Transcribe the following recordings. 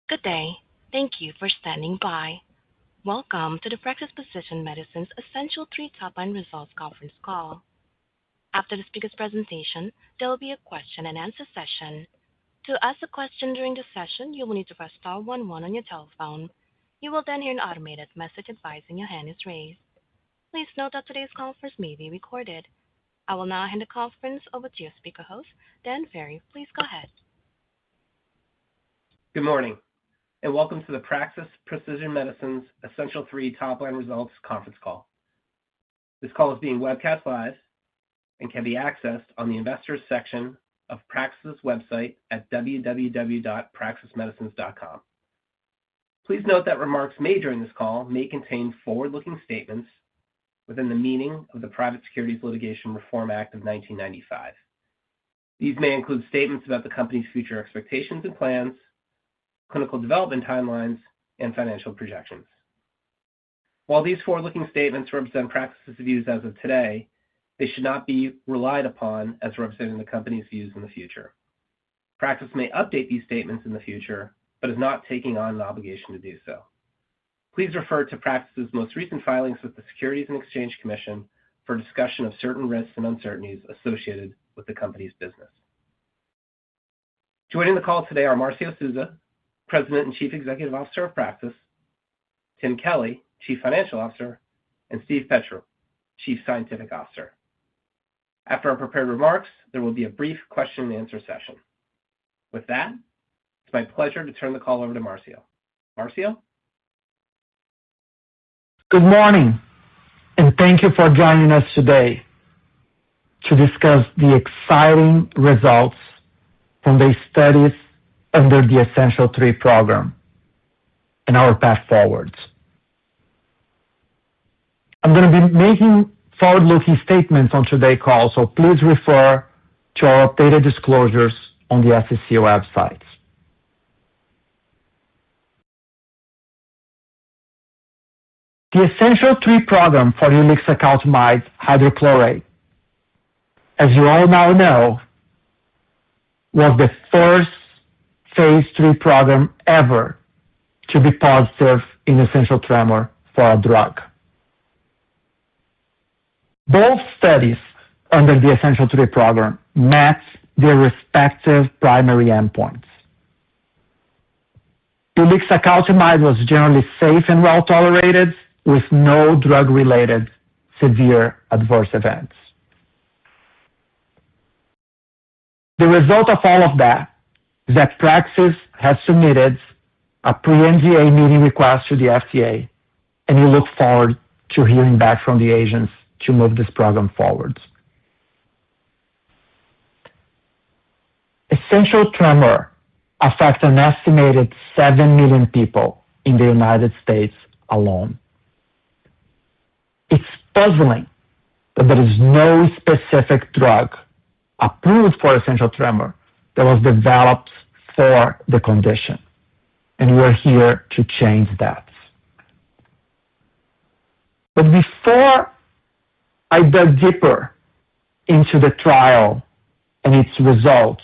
Good day. Thank you for standing by. Welcome to the Praxis Precision Medicines Essential 3 Top-Line Results Conference Call. After the speaker's presentation, there will be a question-and-answer session. To ask a question during the session, you will need to press star 11 on your telephone. You will then hear an automated message advising your hand is raised. Please note that today's conference may be recorded. I will now hand the conference over to your speaker host, Dan Ferry. Please go ahead. Good morning, and welcome to the Praxis Precision Medicines Essential 3 Top-Line Results Conference Call. This call is being webcast live and can be accessed on the Investors section of Praxis' website at www.praxismedicines.com. Please note that remarks made during this call may contain forward-looking statements within the meaning of the Private Securities Litigation Reform Act of 1995. These may include statements about the company's future expectations and plans, clinical development timelines, and financial projections. While these forward-looking statements represent Praxis' views as of today, they should not be relied upon as representing the company's views in the future. Praxis may update these statements in the future, but is not taking on an obligation to do so. Please refer to Praxis' most recent filings with the Securities and Exchange Commission for a discussion of certain risks and uncertainties associated with the company's business. Joining the call today are Marcio Souza, President and Chief Executive Officer of Praxis, Tim Kelly, Chief Financial Officer, and Steve Petro, Chief Scientific Officer. After our prepared remarks, there will be a brief question-and-answer session. With that, it's my pleasure to turn the call over to Marcio. Marcio? Good morning, and thank you for joining us today to discuss the exciting results from the studies under the Essential 3 program and our path forwards. I'm going to be making forward-looking statements on today's call, so please refer to our updated disclosures on the SEC website. The Essential 3 program for Ulixacaltamide hydrochloride, as you all now know, was the first Phase 3 program ever to be positive in essential tremor for a drug. Both studies under the Essential 3 program met their respective primary endpoints. Ulixacaltamide was generally safe and well tolerated with no drug-related severe adverse events. The result of all of that is that Praxis has submitted a pre-NDA meeting request to the FDA, and we look forward to hearing back from the agency to move this program forward. Essential tremor affects an estimated 7 million people in the United States alone. It's puzzling that there is no specific drug approved for essential tremor that was developed for the condition, and we're here to change that. But before I dug deeper into the trial and its results,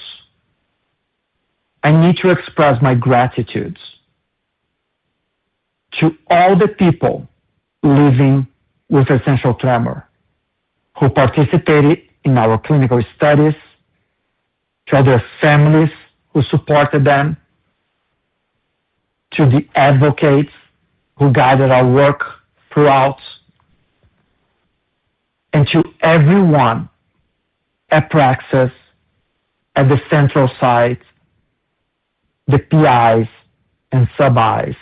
I need to express my gratitude to all the people living with essential tremor who participated in our clinical studies, to their families who supported them, to the advocates who guided our work throughout, and to everyone at Praxis, at the central site, the PIs and sub-Is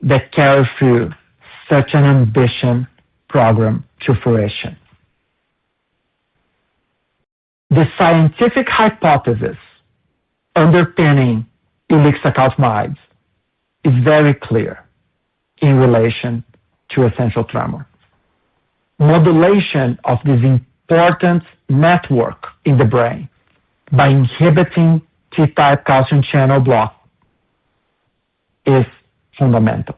that carry through such an ambitious program to fruition. The scientific hypothesis underpinning ulixacaltamide is very clear in relation to essential tremor. Modulation of this important network in the brain by inhibiting T-type calcium channel block is fundamental.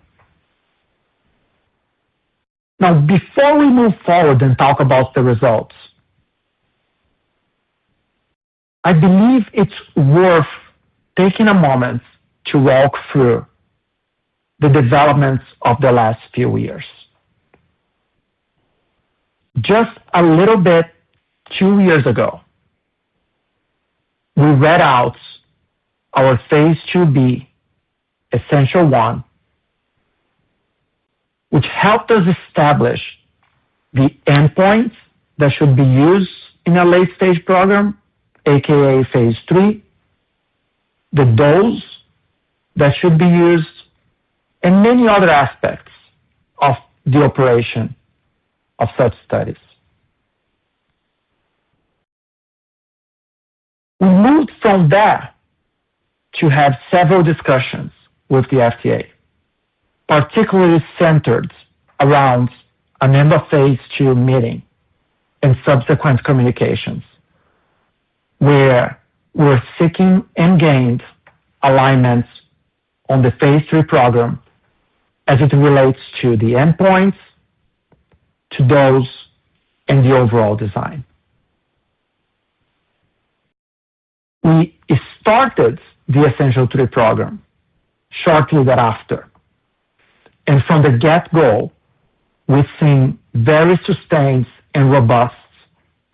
Now, before we move forward and talk about the results, I believe it's worth taking a moment to walk through the developments of the last few years. Just a little bit 2 years ago, we read out our phase 2b Essential 1, which helped us establish the endpoints that should be used in a late-stage program, aka phase 3, the dose that should be used, and many other aspects of the operation of such studies. We moved from there to have several discussions with the FDA, particularly centered around an end of phase 2 meeting and subsequent communications, where we're seeking and gained alignments on the phase 3 program as it relates to the endpoints, to dose, and the overall design. We started the Essential 3 program shortly thereafter, and from the get-go, we've seen very sustained and robust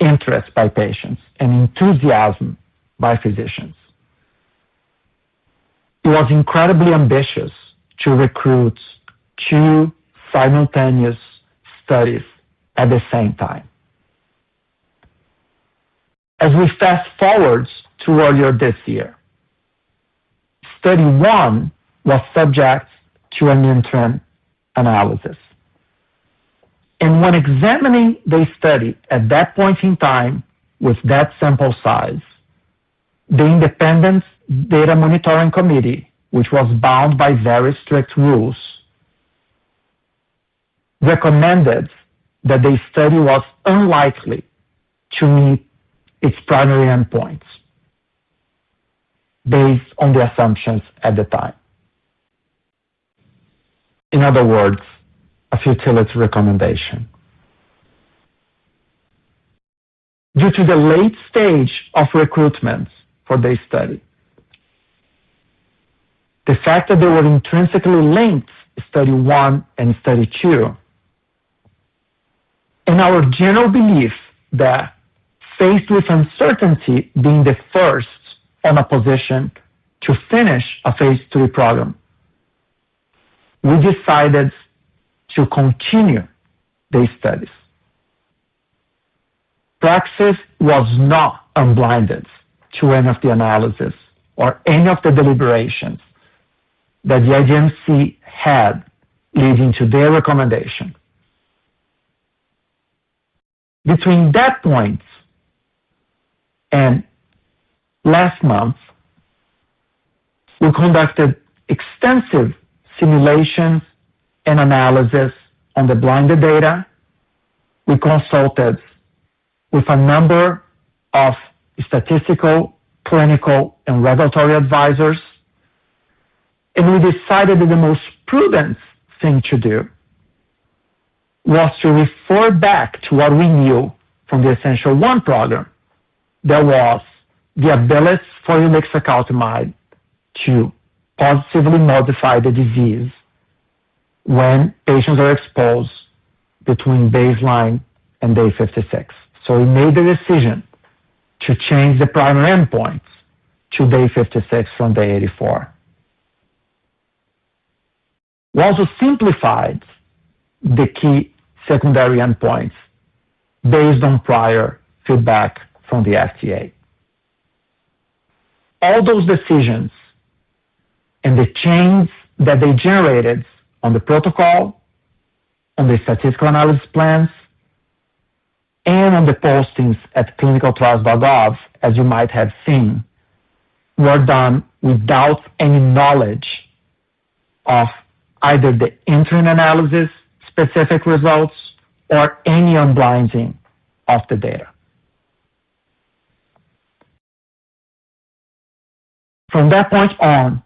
interest by patients and enthusiasm by physicians. It was incredibly ambitious to recruit 2 simultaneous studies at the same time. As we fast forward to earlier this year, Study 1 was subject to an interim analysis. And when examining the study at that point in time with that sample size, the Independent Data Monitoring Committee, which was bound by very strict rules, recommended that the study was unlikely to meet its primary endpoints based on the assumptions at the time. In other words, a futility recommendation. Due to the late stage of recruitment for the study, the fact that they were intrinsically linked, Study 1 and Study 2, and our general belief that faced with uncertainty being the first on a position to finish a phase 3 program, we decided to continue these studies. Praxis was not unblinded to any of the analysis or any of the deliberations that the IDMC had leading to their recommendation. Between that point and last month, we conducted extensive simulations and analysis on the blinded data. We consulted with a number of statistical, clinical, and regulatory advisors, and we decided that the most prudent thing to do was to refer back to what we knew from the Essential 1 program. There was the ability for ulixacaltamide to positively modify the disease when patients are exposed between baseline and day 56. So we made the decision to change the primary endpoints to day 56 from day 84. We also simplified the key secondary endpoints based on prior feedback from the FDA. All those decisions and the change that they generated on the protocol, on the statistical analysis plans, and on the postings at clinicaltrials.gov, as you might have seen, were done without any knowledge of either the interim analysis specific results or any unblinding of the data. From that point on,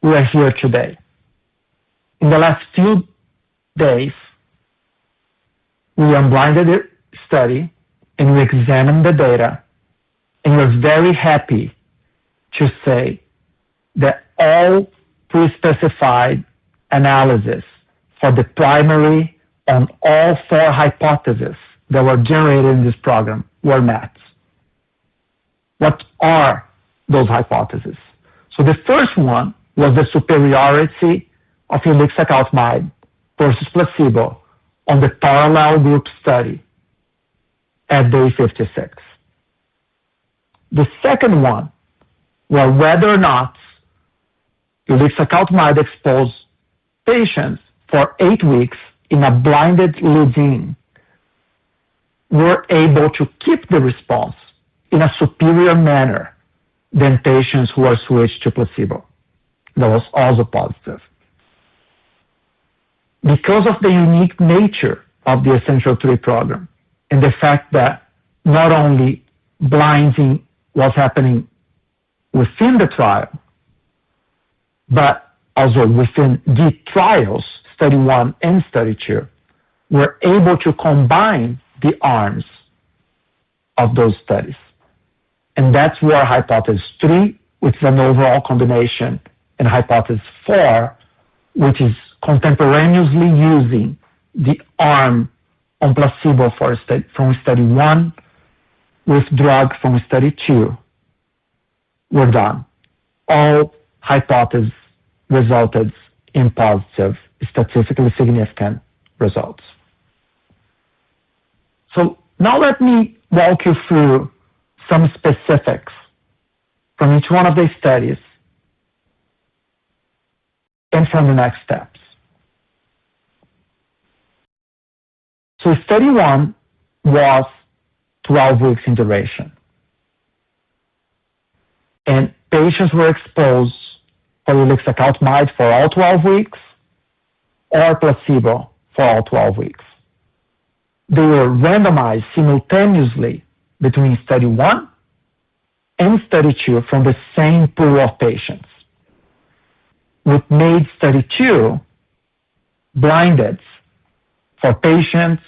we are here today. In the last few days, we unblinded the study and we examined the data, and we're very happy to say that all pre-specified analysis for the primary on all four hypotheses that were generated in this program were met. What are those hypotheses? So the first one was the superiority of ulixacaltamide versus placebo on the parallel group study at day 56. The second one was whether or not ulixacaltamide exposed patients for 8 weeks in a blinded lead-in were able to keep the response in a superior manner than patients who were switched to placebo. That was also positive. Because of the unique nature of the Essential3 program and the fact that not only blinding was happening within the trial, but also within the trials, study 1 and study 2, we're able to combine the arms of those studies. And that's where hypothesis 3, which is an overall combination, and hypothesis 4, which is contemporaneously using the arm on placebo from study 1 with drug from study 2, were done. All hypotheses resulted in positive, statistically significant results. So now let me walk you through some specifics from each one of these studies and from the next steps. So study 1 was 12 weeks in duration. And patients were exposed for ulixacaltamide for all 12 weeks or placebo for all 12 weeks. They were randomized simultaneously between study 1 and study 2 from the same pool of patients, which made study 2 blinded for patients,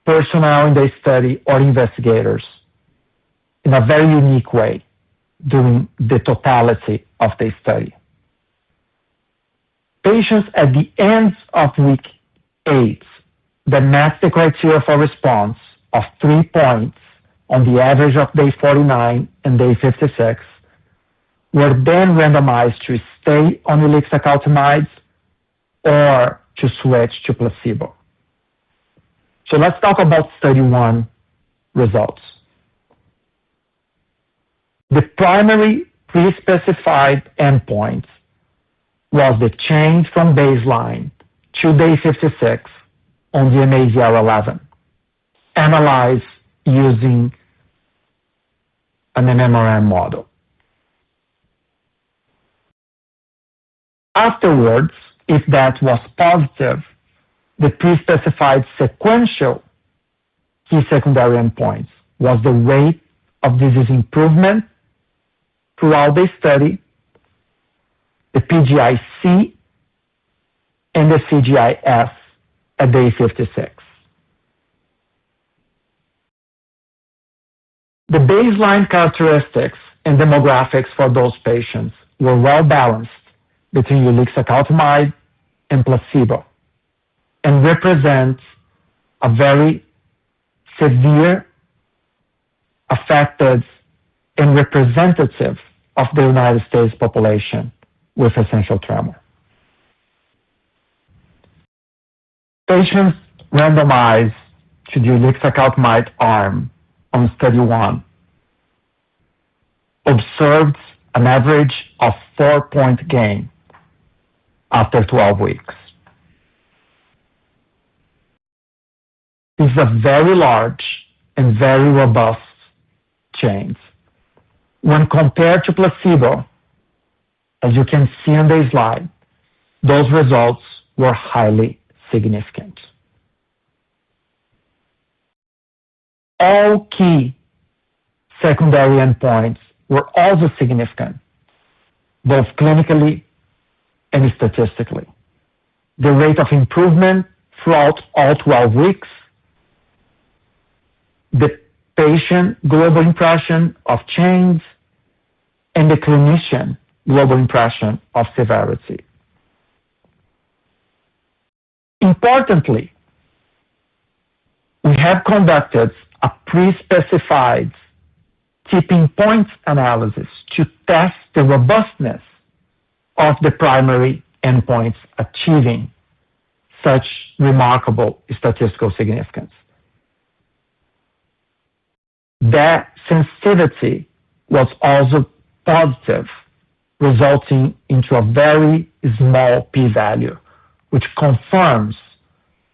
personnel in the study, or investigators in a very unique way during the totality of the study. Patients at the end of week 8 that met the criteria for response of 3 points on the average of day 49 and day 56 were then randomized to stay on ulixacaltamide or to switch to placebo. So let's talk about study 1 results. The primary pre-specified endpoint was the change from baseline to day 56 on the MADL11, analyzed using an MMRM model. Afterwards, if that was positive, the pre-specified sequential key secondary endpoints was the rate of disease improvement throughout the study, the PGI-C, and the CGI-S at day 56. The baseline characteristics and demographics for those patients were well balanced between ulixacaltamide and placebo and represents a very severe, affected, and representative of the United States population with essential tremor. Patients randomized to the ulixacaltamide arm on study 1 observed an average of 4-point gain after 12 weeks. This is a very large and very robust change. When compared to placebo, as you can see on the slide, those results were highly significant. All key secondary endpoints were also significant, both clinically and statistically. The rate of improvement throughout all 12 weeks, the patient global impression of change, and the clinician global impression of severity. Importantly, we have conducted a pre-specified tipping point analysis to test the robustness of the primary endpoints achieving such remarkable statistical significance. That sensitivity was also positive, resulting into a very small p-value, which confirms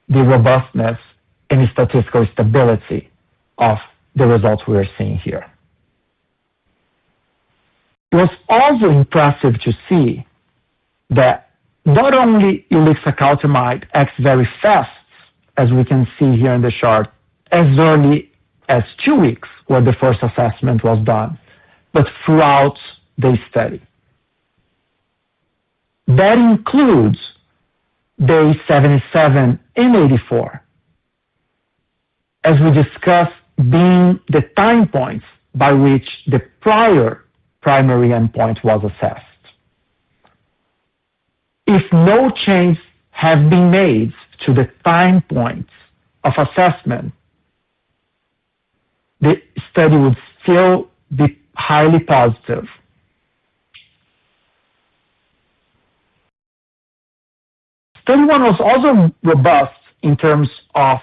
the robustness and statistical stability of the results we are seeing here. It was also impressive to see that not only ulixacaltamide acts very fast, as we can see here in the chart, as early as 2 weeks where the first assessment was done, but throughout the study. That includes day 77 and 84, as we discussed, being the time points by which the prior primary endpoint was assessed. If no change have been made to the time points of assessment, the study would still be highly positive. Study 1 was also robust in terms of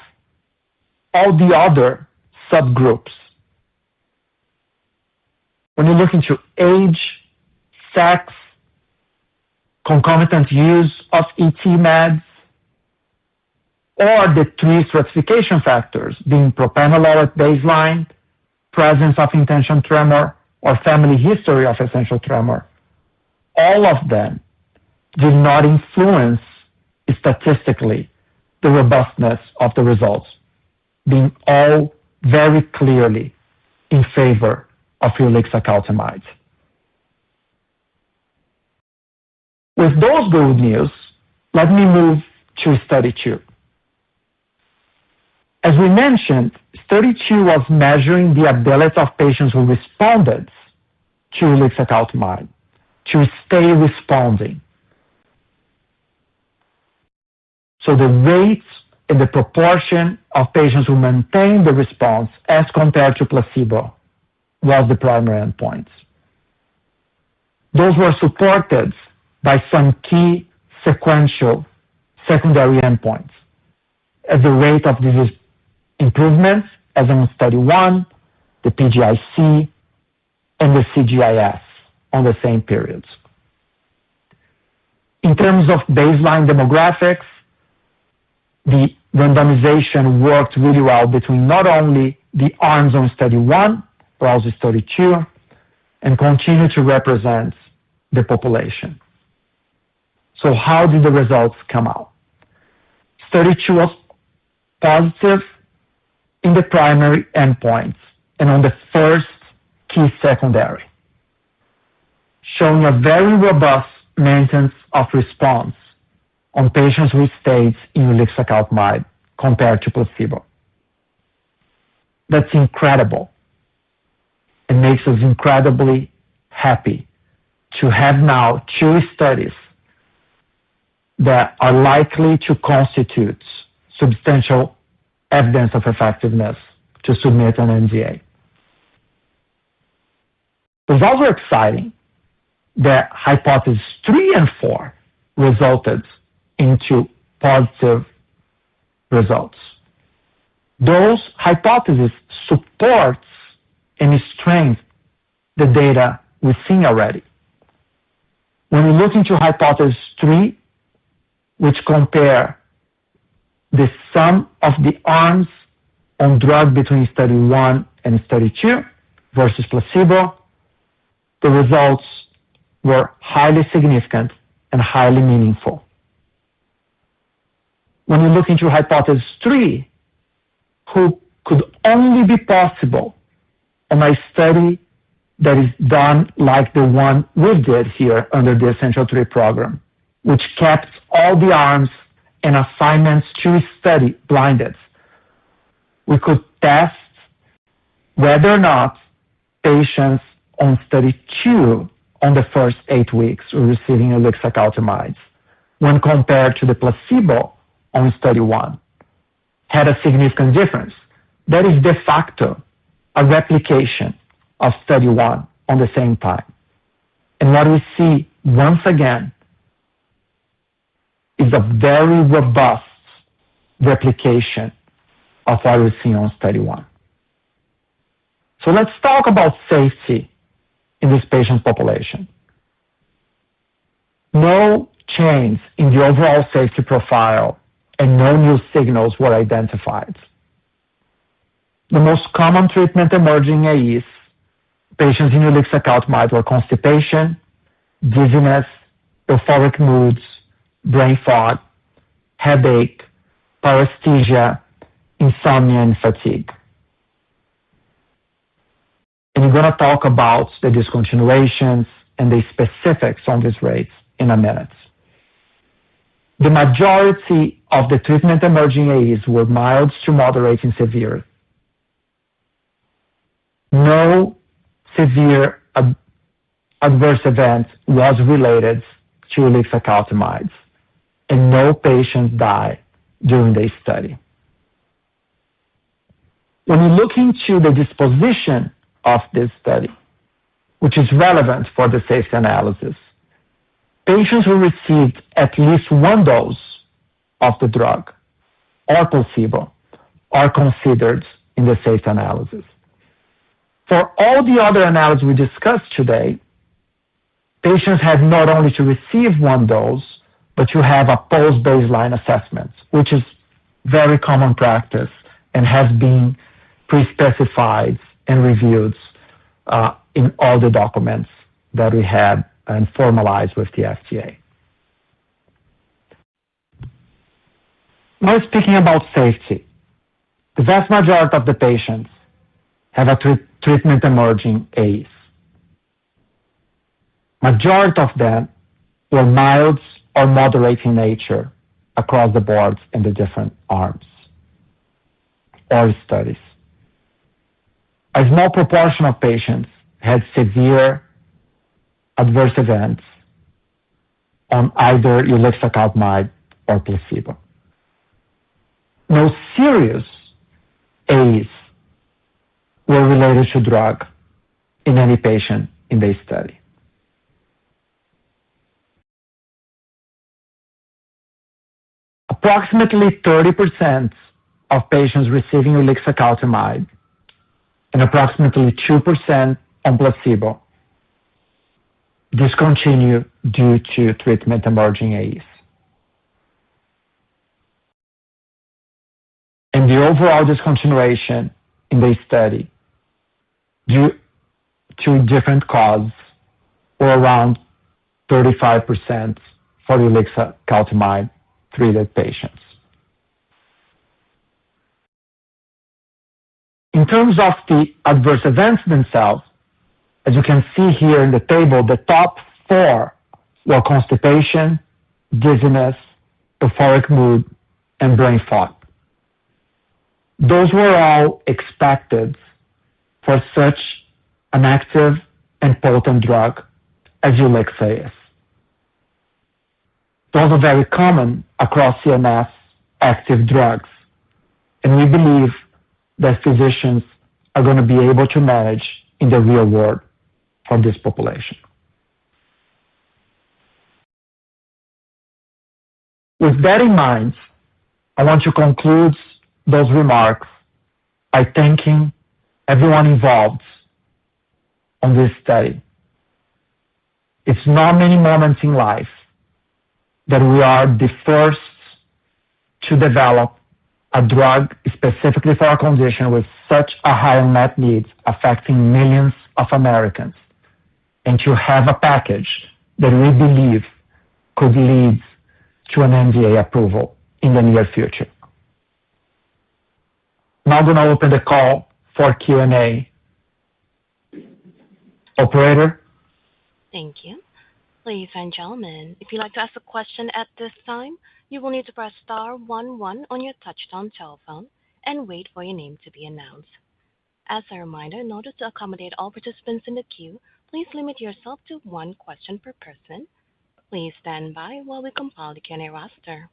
all the other subgroups. When you look into age, sex, concomitant use of ET meds, or the 3 stratification factors being propranolol at baseline, presence of intention tremor, or family history of essential tremor, all of them did not influence statistically the robustness of the results, being all very clearly in favor of ulixacaltamide. With those good news, let me move to study 2. As we mentioned, study 2 was measuring the ability of patients who responded to ulixacaltamide to stay responding. So the rates and the proportion of patients who maintained the response as compared to placebo was the primary endpoint. Those were supported by some key sequential secondary endpoints, as the rate of disease improvements, as in study 1, the PGIC, and the CGIS on the same periods. In terms of baseline demographics, the randomization worked really well between not only the arms on study 1, but also study 2, and continue to represent the population. So how did the results come out? Study 2 was positive in the primary endpoints and on the first key secondary, showing a very robust maintenance of response on patients who stayed in ulixacaltamide compared to placebo. That's incredible and makes us incredibly happy to have now 2 studies that are likely to constitute substantial evidence of effectiveness to submit an NDA. It was also exciting that hypothesis 3 and 4 resulted into positive results. Those hypotheses support and strengthen the data we've seen already. When we look into hypothesis 3, which compare the sum of the arms on drug between study 1 and study 2 versus placebo, the results were highly significant and highly meaningful. When we look into hypothesis 3, who could only be possible on a study that is done like the one we did here under the Essential 3 program, which kept all the arms and assignments to study blinded. We could test whether or not patients on study 2 on the first 8 weeks receiving ulixacaltamide when compared to the placebo on study 1 had a significant difference. That is de facto a replication of study 1 on the same time. And what we see once again is a very robust replication of what we see on study 1. So let's talk about safety in this patient population. No change in the overall safety profile and no new signals were identified. The most common treatment emerging AEs patients in ulixacaltamide were constipation, dizziness, euphoric moods, brain fog, headache, paresthesia, insomnia, and fatigue. And we're going to talk about the discontinuations and the specifics on these rates in a minute. The majority of the treatment emerging AEs were mild to moderate and severe. No severe adverse event was related to ulixacaltamide, and no patient died during the study. When you look into the disposition of this study, which is relevant for the safety analysis, patients who received at least one dose of the drug or placebo are considered in the safety analysis. For all the other analyses we discussed today, patients had not only to receive one dose, but you have a post-baseline assessment, which is very common practice and has been pre-specified and reviewed in all the documents that we had and formalized with the FDA. Now speaking about safety, the vast majority of the patients have a treatment emerging AEs. Majority of them were mild or moderate in nature across the board in the different arms or studies. A small proportion of patients had severe adverse events on either ulixacaltamide or placebo. No serious AEs were related to drug in any patient in the study. Approximately 30% of patients receiving ulixacaltamide and approximately 2% on placebo discontinue due to treatment emerging AEs. And the overall discontinuation in the study due to different causes were around 35% for ulixacaltamide treated patients. In terms of the adverse events themselves, as you can see here in the table, the top 4 were constipation, dizziness, euphoric mood, and brain fog. Those were all expected for such an active and potent drug as Ulixa is. Those are very common across CNS active drugs, and we believe that physicians are going to be able to manage in the real world for this population. With that in mind, I want to conclude those remarks by thanking everyone involved on this study. It's not many moments in life that we are the first to develop a drug specifically for a condition with such a high unmet need affecting millions of Americans, and to have a package that we believe could lead to an NDA approval in the near future. Now I'm going to open the call for Q&A. Operator? Thank you. Ladies and gentlemen, if you'd like to ask a question at this time, you will need to press star 11 on your touchtone telephone and wait for your name to be announced. As a reminder, in order to accommodate all participants in the queue, please limit yourself to one question per person. Please stand by while we compile the Q&A roster.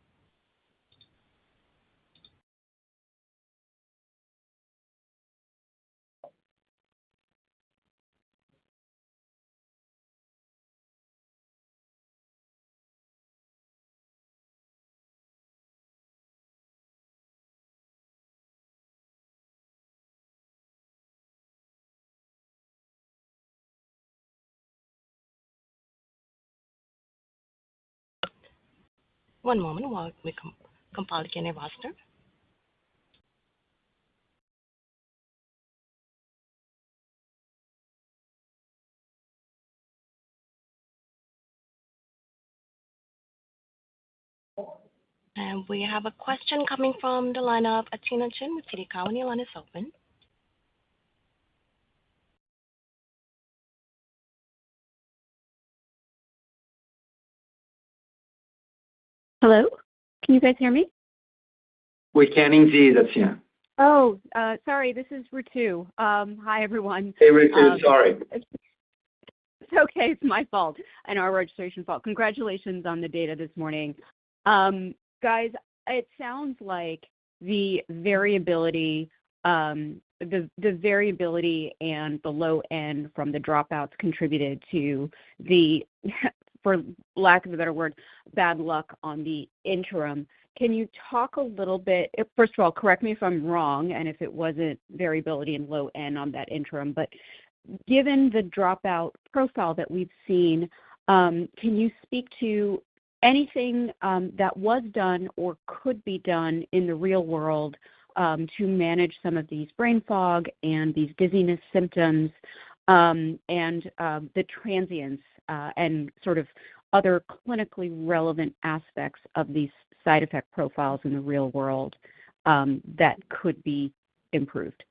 One moment while we compile the Q&A roster. And we have a question coming from the line of Athena Chin with TD Cowen. Your line is open. Hello? Can you guys hear me? We can indeed, Athena. Oh, sorry, this is Ritu. Hi, everyone. Hey, Ritu, sorry. It's okay, it's my fault and our registration fault. Congratulations on the data this morning. Guys, it sounds like the variability, the variability and the low end from the dropouts contributed to the, for lack of a better word, bad luck on the interim. Can you talk a little bit, first of all, correct me if I'm wrong, and if it wasn't variability and low end on that interim, but given the dropout profile that we've seen, can you speak to anything that was done or could be done in the real world to manage some of these brain fog and these dizziness symptoms and the transients and sort of other clinically relevant aspects of these side effect profiles in the real world that could be improved?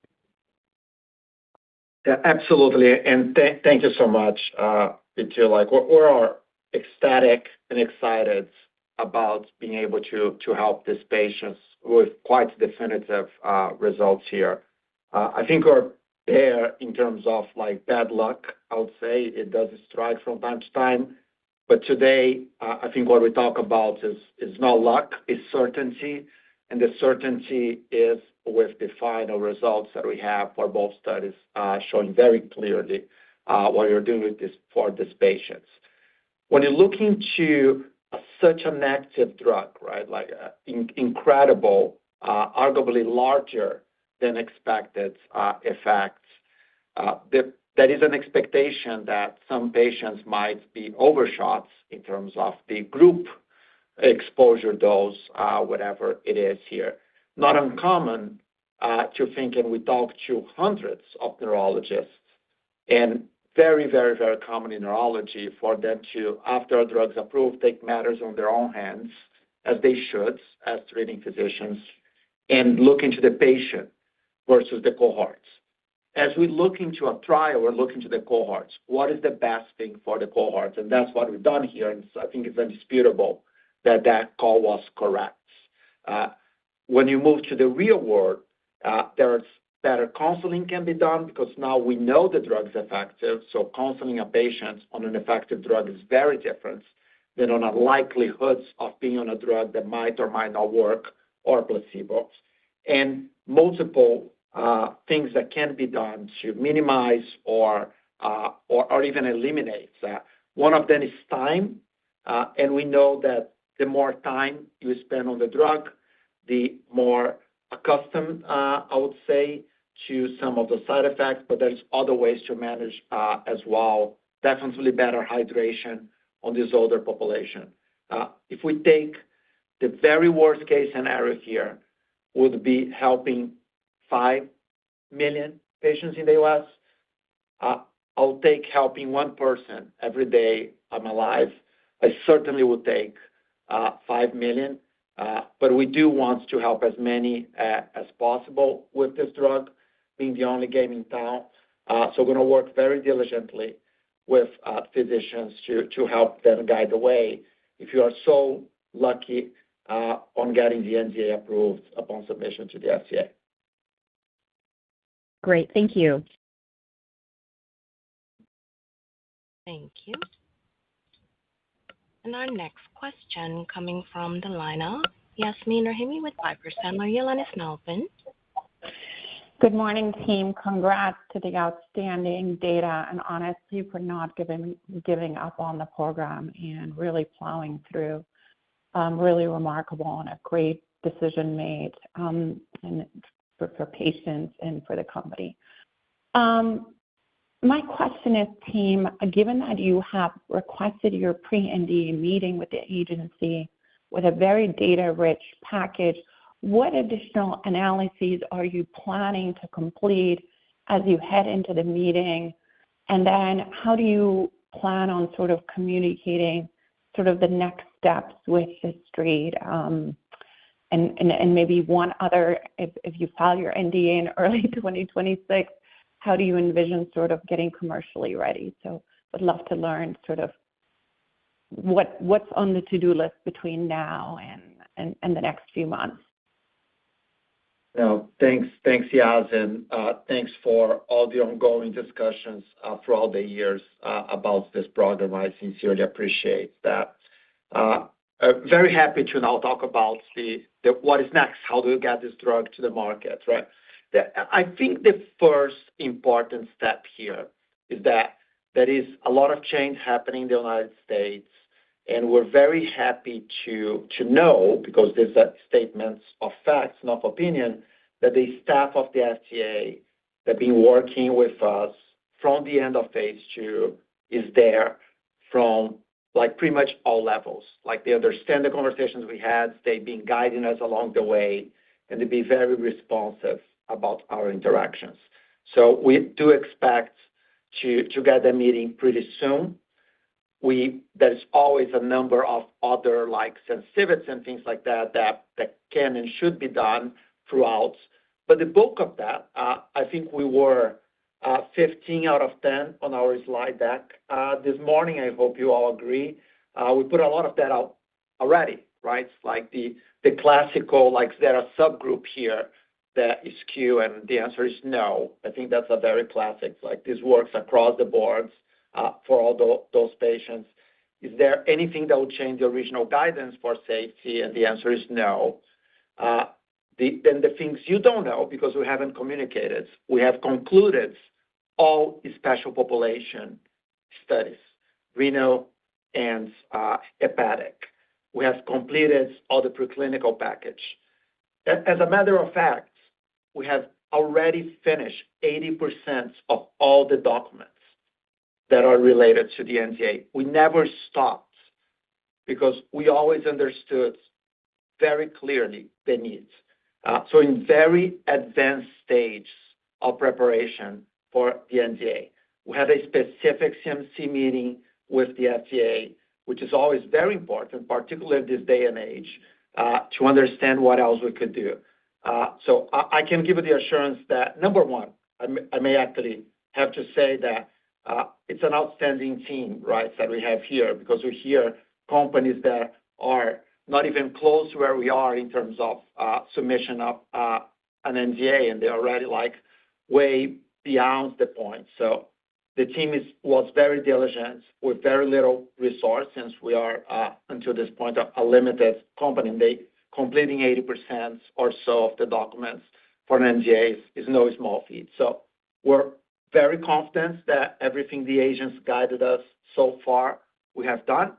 Yeah, absolutely. And thank you so much, Ritu. Like, we're ecstatic and excited about being able to help these patients with quite definitive results here. I think we're there in terms of like bad luck. I would say it does strike from time to time. But today, I think what we talk about is not luck, it's certainty. And the certainty is with the final results that we have for both studies showing very clearly what you're doing with this for these patients. When you look into such an active drug, right, like incredible, arguably larger than expected effects, there is an expectation that some patients might be overshot in terms of the group exposure dose, whatever it is here. Not uncommon to think, and we talk to hundreds of neurologists, and very, very, very common in neurology for them to, after a drug's approved, take matters on their own hands, as they should, as treating physicians, and look into the patient versus the cohorts. As we look into a trial, we're looking to the cohorts. What is the best thing for the cohorts? And that's what we've done here, and I think it's indisputable that that call was correct. When you move to the real world, there's better counseling can be done because now we know the drug's effective. So counseling a patient on an effective drug is very different than on a likelihood of being on a drug that might or might not work or placebo. And multiple things that can be done to minimize or even eliminate that. One of them is time, and we know that the more time you spend on the drug, the more accustomed, I would say, to some of the side effects, but there's other ways to manage as well. Definitely better hydration on this older population. If we take the very worst case scenario here, would be helping 5 million patients in the U.S. I'll take helping one person every day I'm alive. I certainly would take 5 million, but we do want to help as many as possible with this drug, being the only game in town. So we're going to work very diligently with physicians to help them guide the way if you are so lucky on getting the NDA approved upon submission to the FDA. Great, thank you. Thank you. And our next question coming from the line of Yasmeen Rahimi with Piper Sandler. Your line is now open. Good morning, team. Congrats to the outstanding data and honestly for not giving up on the program and really plowing through. Really remarkable and a great decision made and for patients and for the company. My question is, team, given that you have requested your pre-NDA meeting with the agency with a very data-rich package, what additional analyses are you planning to complete as you head into the meeting? And then how do you plan on sort of communicating sort of the next steps with the street? And maybe one other, if you file your NDA in early 2026, how do you envision sort of getting commercially ready? So would love to learn sort of what's on the to-do list between now and the next few months. No, thanks, Yaz, and thanks for all the ongoing discussions throughout the years about this program. I sincerely appreciate that. Very happy to now talk about what is next. How do we get this drug to the market, right? I think the first important step here is that there is a lot of change happening in the United States, and we're very happy to know, because these are statements of facts, not of opinion, that the staff of the FDA that have been working with us from the end of phase 2 is there from like pretty much all levels. Like they understand the conversations we had, they've been guiding us along the way, and they be very responsive about our interactions. So we do expect to get the meeting pretty soon. There's always a number of other like sensitivities and things like that can and should be done throughout. But the bulk of that, I think we were 15 out of 10 on our slide deck this morning. I hope you all agree. We put a lot of that out already, right? It's like the classical, like there are subgroup here that is Q, and the answer is no. I think that's a very classic, like this works across the boards for all those patients. Is there anything that would change the original guidance for safety? And the answer is no. Then the things you don't know, because we haven't communicated, we have concluded all special population studies, renal and hepatic. We have completed all the preclinical package. As a matter of fact, we have already finished 80% of all the documents that are related to the NDA. We never stopped because we always understood very clearly the needs. So in very advanced stage of preparation for the NDA, we had a specific CMC meeting with the FDA, which is always very important, particularly in this day and age, to understand what else we could do. So I can give you the assurance that, number one, I may actually have to say that it's an outstanding team, right, that we have here, because we hear companies that are not even close to where we are in terms of submission of an NDA, and they're already like way beyond the point. So the team was very diligent with very little resource, since we are, until this point, a limited company. They completing 80% or so of the documents for an NDA is no small feat. So we're very confident that everything the agents guided us so far we have done.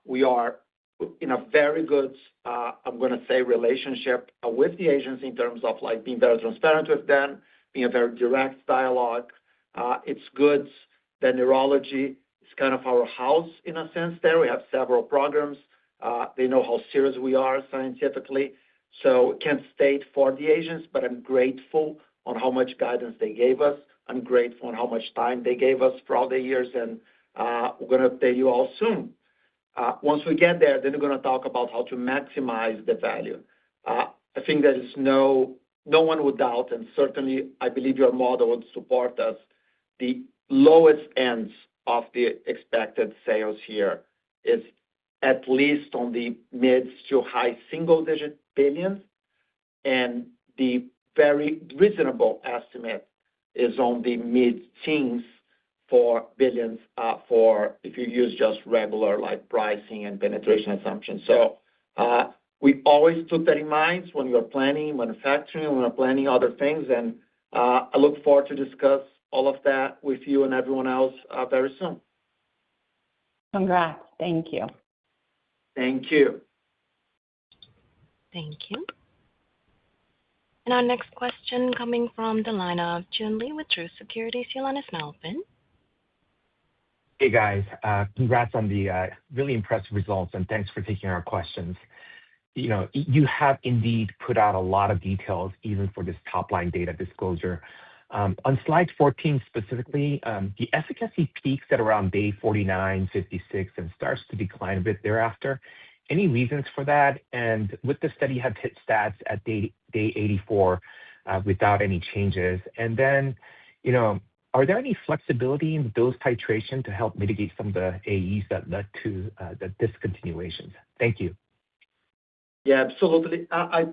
We are in a very good, I'm going to say, relationship with the agents in terms of like being very transparent with them, being a very direct dialogue. It's good that neurology is kind of our house in a sense there. We have several programs. They know how serious we are scientifically. So can't state for the agents, but I'm grateful on how much guidance they gave us. I'm grateful on how much time they gave us for all the years, and we're going to update you all soon. Once we get there, then we're going to talk about how to maximize the value. I think there is no one would doubt, and certainly I believe your model would support us, the lowest ends of the expected sales here is at least on the mid to high single-digit billions, and the very reasonable estimate is on the mid-teens billions for if you use just regular like pricing and penetration assumptions. So we always took that in mind when we are planning manufacturing, when we're planning other things, and I look forward to discuss all of that with you and everyone else very soon. Congrats. Thank you. Thank you. Thank you. And our next question coming from the line of Joon Lee with Truist Securities. Your line is now open. Hey, guys. Congrats on the really impressive results, and thanks for taking our questions. You have indeed put out a lot of details, even for this top-line data disclosure. On slide 14 specifically, the efficacy peaks at around day 49, 56, and starts to decline a bit thereafter. Any reasons for that? And with the study have hit stats at day 84 without any changes. And then, are there any flexibility in dose titration to help mitigate some of the AEs that led to the discontinuations? Thank you. Yeah, absolutely. I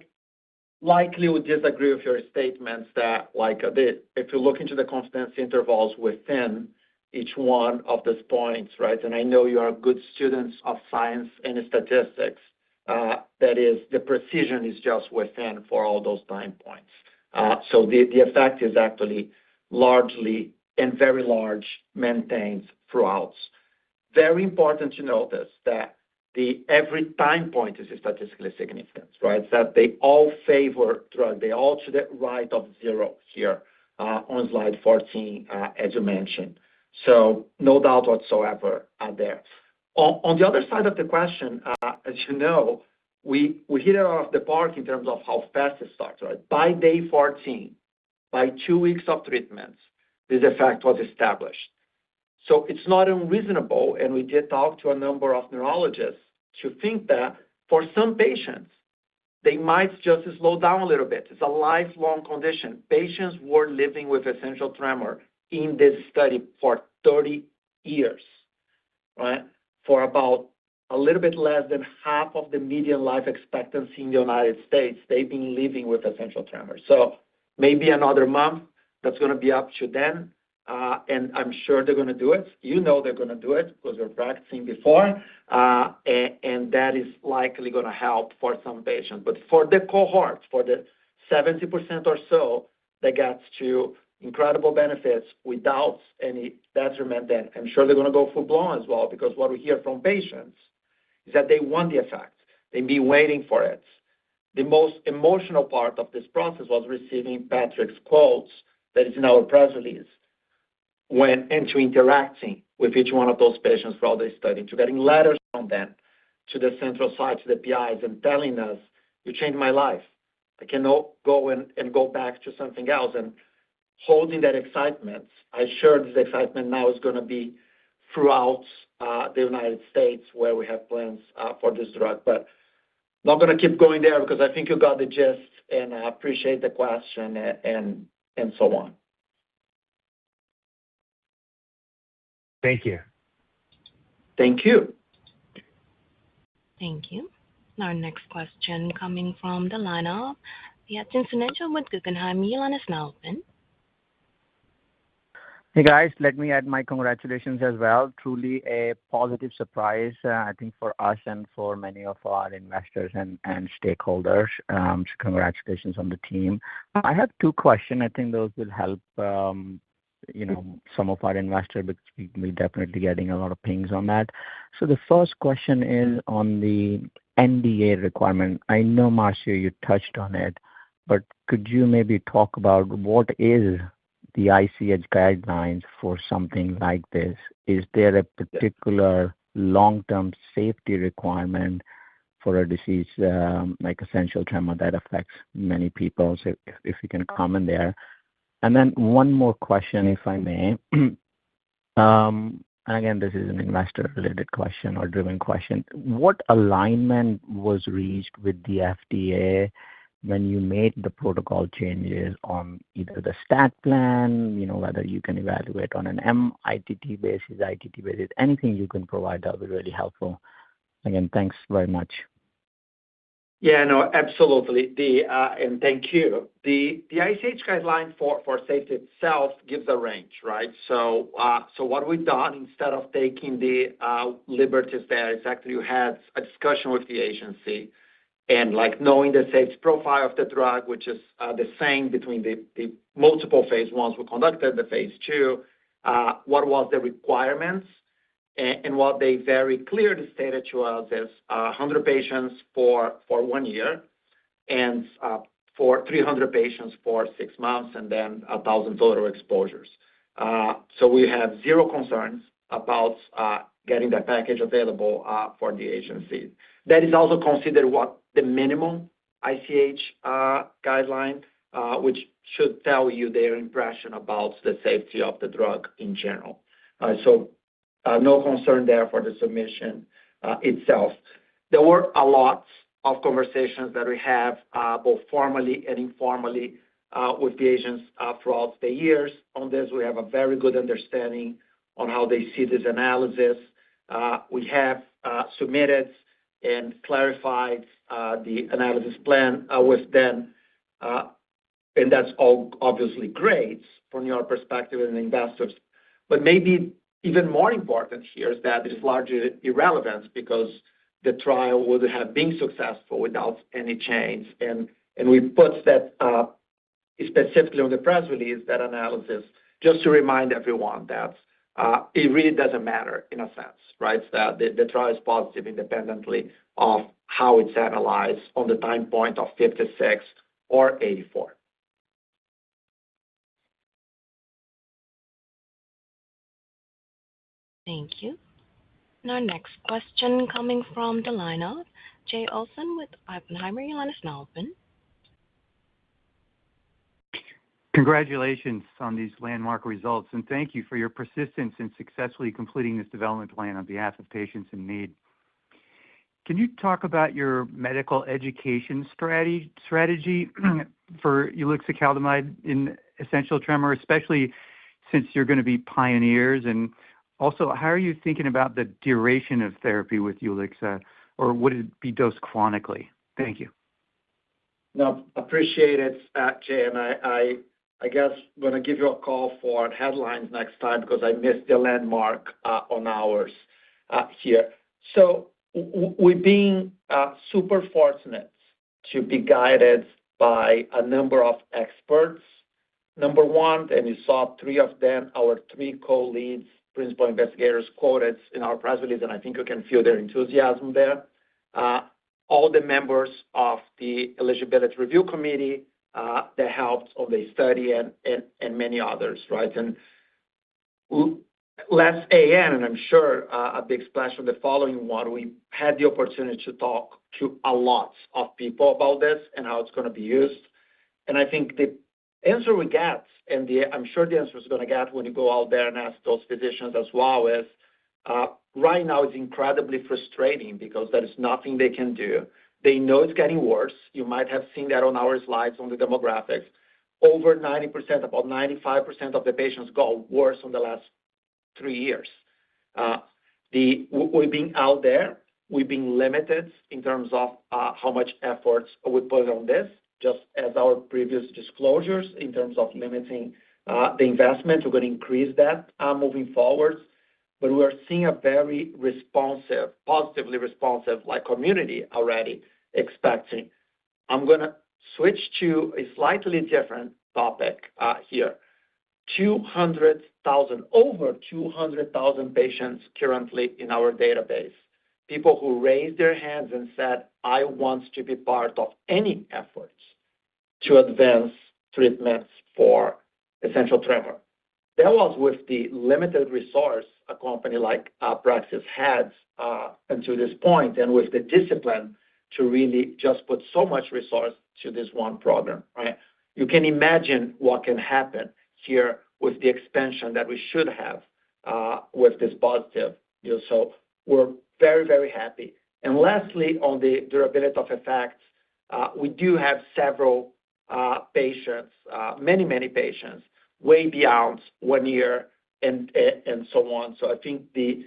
likely would disagree with your statements that if you look into the confidence intervals within each one of these points, right? And I know you are good students of science and statistics. That is, the precision is just within for all those time points. So the effect is actually largely and very large maintained throughout. Very important to notice that every time point is statistically significant, right? That they all favor drug. They all to the right of zero here on slide 14, as you mentioned. So no doubt whatsoever there. On the other side of the question, as you know, we hit it out of the park in terms of how fast it starts, right? By day 14, by 2 weeks of treatment, this effect was established. So it's not unreasonable, and we did talk to a number of neurologists to think that for some patients, they might just slow down a little bit. It's a lifelong condition. Patients were living with essential tremor in this study for 30 years, right? For about a little bit less than half of the median life expectancy in the United States, they've been living with essential tremor. So maybe another month, that's going to be up to them. And I'm sure they're going to do it. You know they're going to do it because they're practicing before. And that is likely going to help for some patients. But for the cohort, for the 70% or so that gets to incredible benefits without any detriment, then I'm sure they're going to go full-blown as well, because what we hear from patients is that they want the effect. They've been waiting for it. The most emotional part of this process was receiving Patrick's quotes that is in our press release and to interacting with each one of those patients throughout the study, to getting letters from them to the central site, to the PIs, and telling us, you changed my life. I can go and go back to something else. And holding that excitement, I'm sure this excitement now is going to be throughout the United States where we have plans for this drug. But not going to keep going there because I think you got the gist, and I appreciate the question and so on. Thank you. Thank you. Thank you. Our next question coming from the line of Yatin Suneja with Guggenheim. Your line is now open. Hey, guys. Let me add my congratulations as well. Truly a positive surprise, I think, for us and for many of our investors and stakeholders. So congratulations on the team. I have two questions. I think those will help some of our investors, but we're definitely getting a lot of pings on that. So the first question is on the NDA requirement. I know, Marcio, you touched on it, but could you maybe talk about what is the ICH guidelines for something like this? Is there a particular long-term safety requirement for a disease like essential tremor that affects many people? So if you can comment there. And then one more question, if I may. And again, this is an investor-related question or driven question. What alignment was reached with the FDA when you made the protocol changes on either the stat plan, whether you can evaluate on an MITT basis, ITT basis, anything you can provide that would be really helpful. Again, thanks very much. Yeah, no, absolutely. And thank you. The ICH guideline for safety itself gives a range, right? So what we've done, instead of taking the liberties there, is actually you had a discussion with the agency and like knowing the safety profile of the drug, which is the same between the multiple phase ones we conducted, the phase two, what was the requirements. And what they very clearly stated to us is 100 patients for 1 year and for 300 patients for 6 months and then 1,000 total exposures. So we have zero concerns about getting that package available for the agency. That is also considered what the minimum ICH guideline, which should tell you their impression about the safety of the drug in general. No concern there for the submission itself. There were a lot of conversations that we have both formally and informally with the agents throughout the years on this. We have a very good understanding on how they see this analysis. We have submitted and clarified the analysis plan with them, and that's all obviously great from your perspective as investors. But maybe even more important here is that it is largely irrelevant because the trial would have been successful without any change. And we put that specifically on the press release, that analysis, just to remind everyone that it really doesn't matter in a sense, right? That the trial is positive independently of how it's analyzed on the time point of 56 or 84. Thank you. And our next question coming from the line of Jay Olson with Oppenheimer. Your line is now open. Congratulations on these landmark results, and thank you for your persistence in successfully completing this development plan on behalf of patients in need. Can you talk about your medical education strategy for ulixacaltamide in essential tremor, especially since you're going to be pioneers? And also, how are you thinking about the duration of therapy with Ulixa, or would it be dosed chronically? Thank you. No, appreciate it, Jay, and I guess I'm going to give you a call for headlines next time because I missed the landmark on ours here. So we've been super fortunate to be guided by a number of experts. Number one, and you saw three of them, our three co-leads, principal investigators quoted in our press release, and I think you can feel their enthusiasm there. All the members of the eligibility review committee that helped on the study and many others, right? And last AN, and I'm sure a big splash from the following one, we had the opportunity to talk to a lot of people about this and how it's going to be used. And I think the answer we get, and I'm sure the answer is going to get when you go out there and ask those physicians as well, is right now it's incredibly frustrating because there is nothing they can do. They know it's getting worse. You might have seen that on our slides on the demographics. Over 90%, about 95% of the patients got worse in the last 3 years. We've been out there. We've been limited in terms of how much effort we put on this, just as our previous disclosures in terms of limiting the investment. We're going to increase that moving forward. But we're seeing a very responsive, positively responsive community already expecting. I'm going to switch to a slightly different topic here. 200,000, over 200,000 patients currently in our database. People who raised their hands and said, I want to be part of any efforts to advance treatments for essential tremor. That was with the limited resource a company like Praxis had until this point, and with the discipline to really just put so much resource to this one program, right? You can imagine what can happen here with the expansion that we should have with this positive. So we're very, very happy. And lastly, on the durability of effects, we do have several patients, many patients, way beyond 1 year and so on. So I think the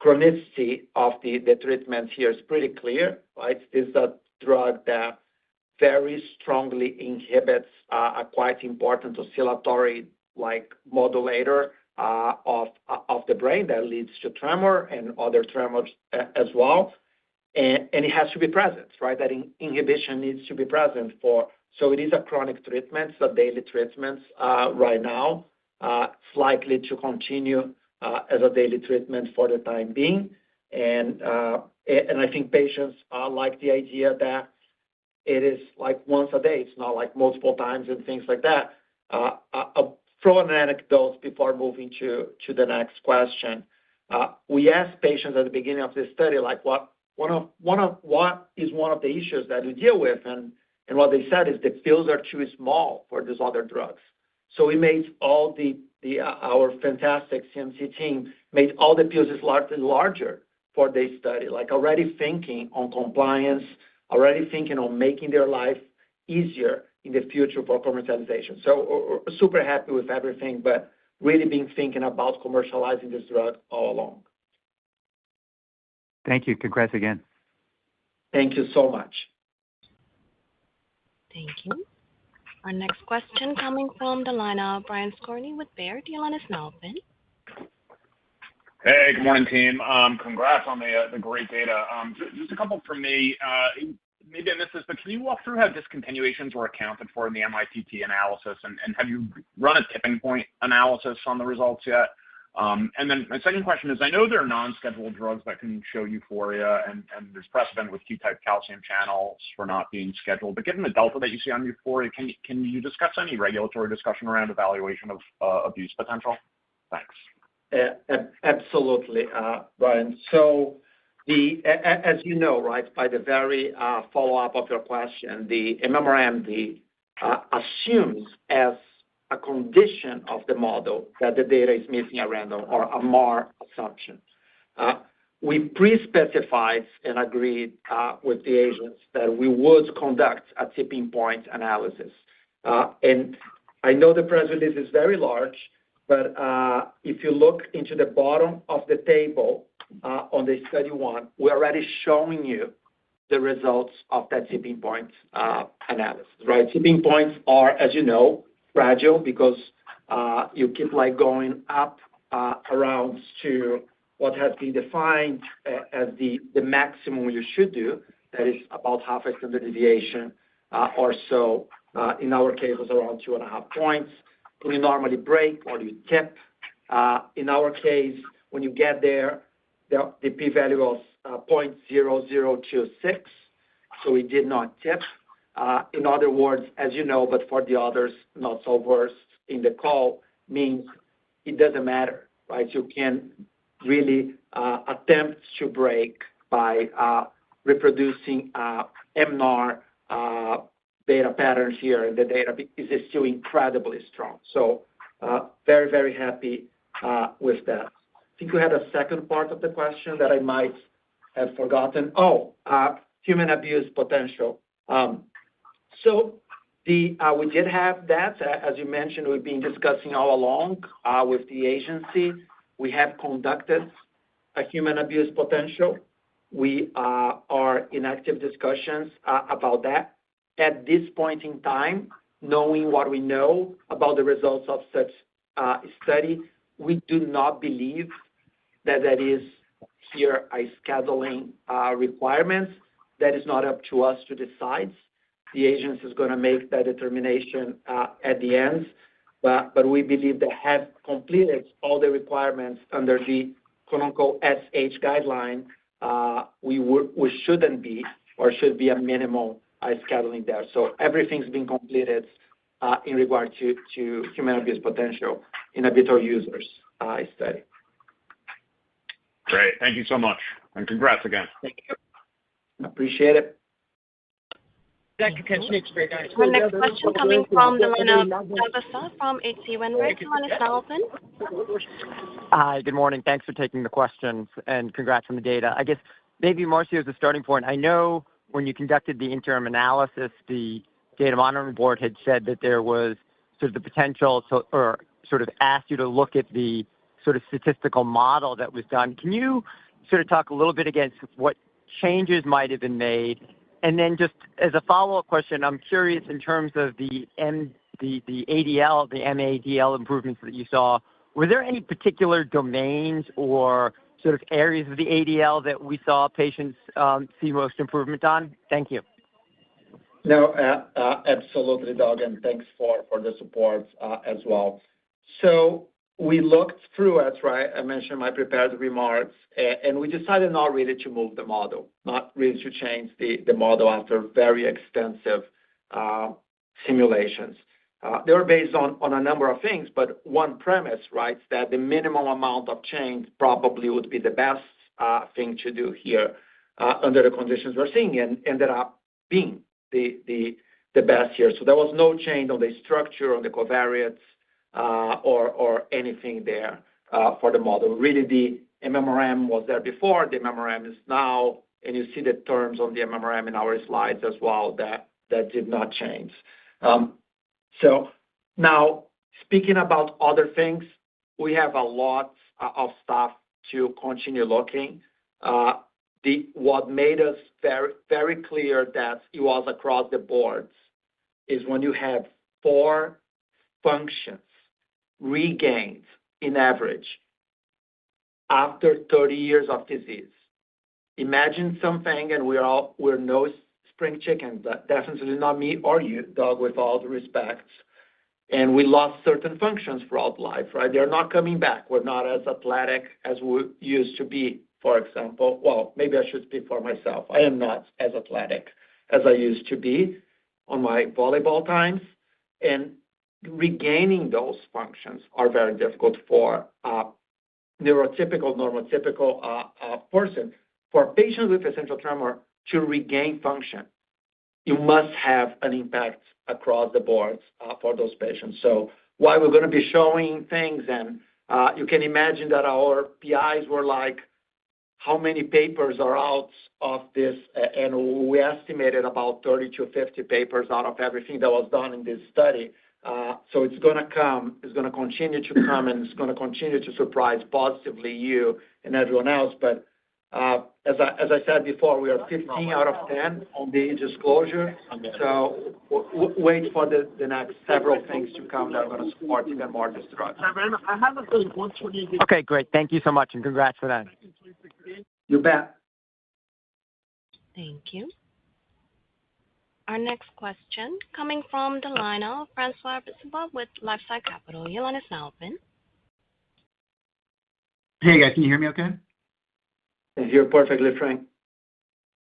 chronicity of the treatment here is pretty clear, right? This is a drug that very strongly inhibits a quite important oscillatory modulator of the brain that leads to tremor and other tremors as well. And it has to be present, right? That inhibition needs to be present so it is a chronic treatment, it's a daily treatment right now. It's likely to continue as a daily treatment for the time being. And I think patients like the idea that it is like once a day. It's not like multiple times and things like that. I'll throw an anecdote before moving to the next question. We asked patients at the beginning of this study, like, what is one of the issues that we deal with? And what they said is the pills are too small for these other drugs. So we made all our fantastic CMC team made all the pills slightly larger for this study, like already thinking on compliance, already thinking on making their life easier in the future for commercialization. So we're super happy with everything, but really been thinking about commercializing this drug all along. Thank you. Congrats again. Thank you so much. Thank you. Our next question coming from the line of Brian Skorney with Baird. Your line is now open. Hey, good morning, team. Congrats on the great data. Just a couple from me. Maybe I missed this, but can you walk through how discontinuations were accounted for in the MITT analysis, and have you run a tipping point analysis on the results yet? And then my second question is, I know there are non-scheduled drugs that can show euphoria, and there's precedent with Q-type calcium channels for not being scheduled. But given the delta that you see on euphoria, can you discuss any regulatory discussion around evaluation of abuse potential? Thanks. Absolutely, Brian. So as you know, right, by the very follow-up of your question, the MMRM assumes as a condition of the model that the data is missing at random, or a MAR assumption. We pre-specified and agreed with the agents that we would conduct a tipping point analysis. And I know the press release is very large, but if you look into the bottom of the table on the study one, we're already showing you the results of that tipping point analysis, right? Tipping points are, as you know, fragile because you keep going up around to what has been defined as the maximum you should do. That is about half a standard deviation or so. In our case, it was around 2.5 points. When you normally break or you tip, in our case, when you get there, the p-value was 0.0026, so we did not tip. In other words, as you know, but for the others not so versed in the call, means it doesn't matter, right? You can really attempt to break by reproducing MNAR data patterns here, and the data is still incredibly strong. So very, very happy with that. I think you had a second part of the question that I might have forgotten. Human abuse potential. So we did have that. As you mentioned, we've been discussing all along with the agency. We have conducted a human abuse potential. We are in active discussions about that. At this point in time, knowing what we know about the results of such study, we do not believe that is here a scheduling requirement. That is not up to us to decide. The agency is going to make that determination at the end. But we believe they have completed all the requirements under the quote-unquote SH guideline. We shouldn't be, or should be a minimal scheduling there. So everything's been completed in regard to human abuse potential inhibitor users study. Great. Thank you so much. And congrats again. Thank you. Appreciate it. Our next question coming from the line of Douglas Tsao from H.C. Wainwright. Your line is now open. Hi, good morning. Thanks for taking the questions, and congrats on the data. I guess maybe, Marcio, as a starting point, I know when you conducted the interim analysis, the data monitoring board had said that there was sort of the potential to, or sort of asked you to look at the sort of statistical model that was done. Can you sort of talk a little bit against what changes might have been made And then just as a follow-up question, I'm curious in terms of the ADL, the MADL improvements that you saw, were there any particular domains or sort of areas of the ADL that we saw patients see most improvement on? Thank you. No, absolutely, Doug, and thanks for the support as well. So we looked through it, right? I mentioned my prepared remarks, and we decided not really to move the model, not really to change the model after very extensive simulations. They were based on a number of things, but one premise, right, that the minimum amount of change probably would be the best thing to do here under the conditions we're seeing, and ended up being the best here. So there was no change on the structure, on the covariates, or anything there for the model. Really, the MMRM was there before, the MMRM is now, and you see the terms on the MMRM in our slides as well that did not change. So now, speaking about other things, we have a lot of stuff to continue looking. What made us very, very clear that it was across the boards is when you have 4 functions regained in average after 30 years of disease. Imagine something, and we're no spring chickens, definitely not me or you, Doug, with all the respect. And we lost certain functions throughout life, right? They're not coming back. We're not as athletic as we used to be, for example. Well, maybe I should speak for myself. I am not as athletic as I used to be on my volleyball times. And regaining those functions are very difficult for a neurotypical, normotypical person. For patients with essential tremor to regain function, you must have an impact across the boards for those patients. So while we're going to be showing things, and you can imagine that our PIs were like, how many papers are out of this? And we estimated about 30 to 50 papers out of everything that was done in this study. So it's going to come, it's going to continue to come, and it's going to continue to surprise positively you and everyone else. But as I said before, we are 15 out of 10 on the disclosure. So wait for the next several things to come that are going to support even more this drug. Okay, great. Thank you so much, and congrats for that. You bet. Thank you. Our next question coming from the line of Francois Brisebois with LifeSci Capital. Your line is now open. Hey, guys. Can you hear me okay? I hear perfectly, Frank.